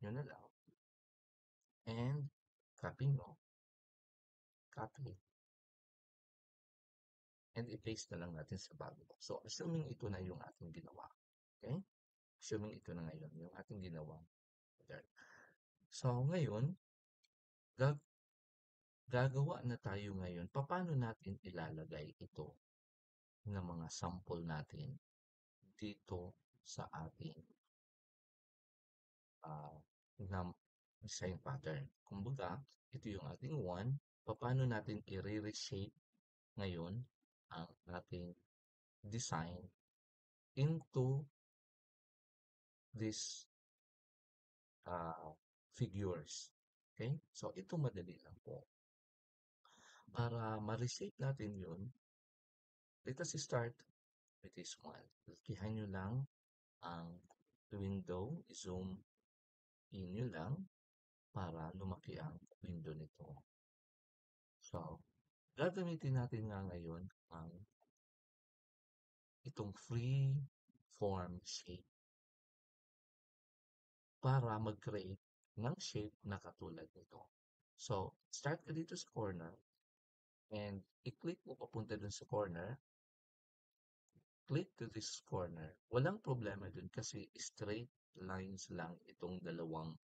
nyo na lang and copy nyo, copy, and i-paste na lang natin sa bago. So, assuming ito na yung ating ginawa. Okay? Assuming ito na ngayon yung ating ginawa. There. So, ngayon, gagawa na tayo ngayon. Paano natin ilalagay ito ng mga sample natin dito sa ating uh, design pattern. Kumbaga, ito yung ating 1. Paano natin i-reshape ngayon ang ating design into these figures. Okay? So, ito madali lang po. Para ma-reshape natin yun, let us start with this one. Lakihan nyo lang ang window, zoom in nyo lang para lumaki ang window nito. So, gagamitin natin nga ngayon ang itong free form shape para mag-create ng shape na katulad nito. So, start ka dito sa corner and i-click mo papunta dun sa corner. Click to this corner. Walang problema dun kasi straight lines lang itong dalawang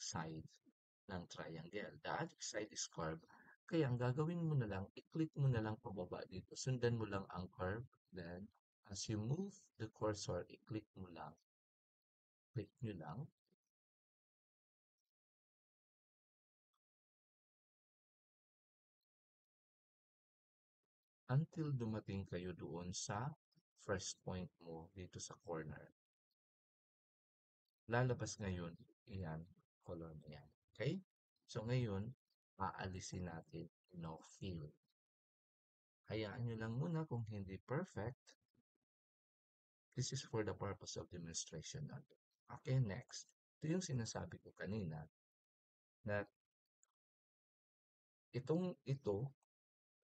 side ng triangle. The other side is curved. Kaya ang gagawin mo na lang, i-click mo na lang pababa dito. Sundan mo lang ang curve. Then, as you move the cursor, i-click mo lang. Click nyo lang. Until dumating kayo doon sa first point mo dito sa corner. Lalabas ngayon, iyan, color na yan. Okay? So ngayon, aalisin natin no fill. Hayaan nyo lang muna kung hindi perfect. This is for the purpose of demonstration natin. Okay, next. Ito yung sinasabi ko kanina na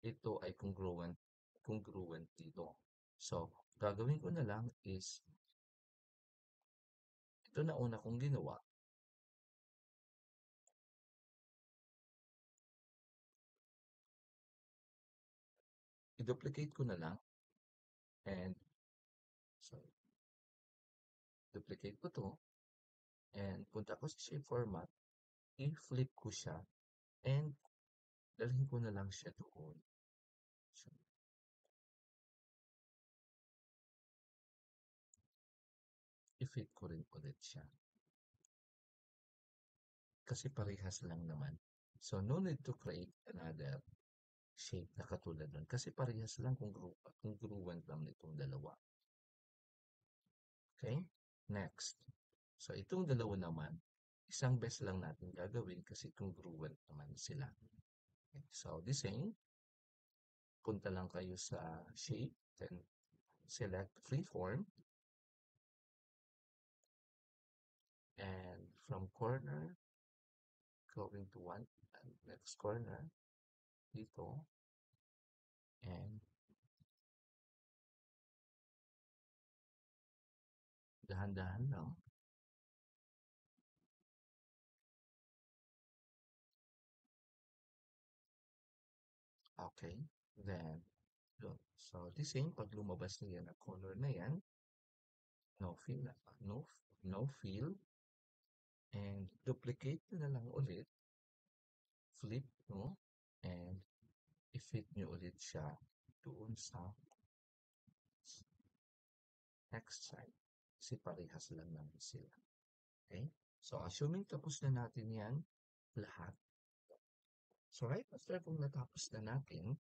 ito ay congruent dito. So, gagawin ko na lang is ito na una kong ginawa. I-duplicate ko na lang and so, duplicate ko to and punta ko sa shape format, i-flip ko siya and dalhin ko na lang siya doon. So, i-fit ko rin ulit siya. Kasi parehas lang naman. So, no need to create another shape na katulad nun. Kasi parehas lang congruent lang nitong dalawa. Okay? Next. So, itong dalawa naman, isang best lang natin gagawin kasi congruent naman sila. Okay. So, the same. Punta lang kayo sa shape, then select freeform. And from corner, going to one, next corner, dito, and dahan-dahan lang. Okay, then, yun. So, the same, pag lumabas na yan, ang color na yan, no fill, no fill, and duplicate na lang ulit, flip, no, and i-fit nyo ulit siya doon sa next side. Kasi parehas lang naman sila. Okay? So, assuming tapos na natin yan, lahat. So, right after kung natapos na natin,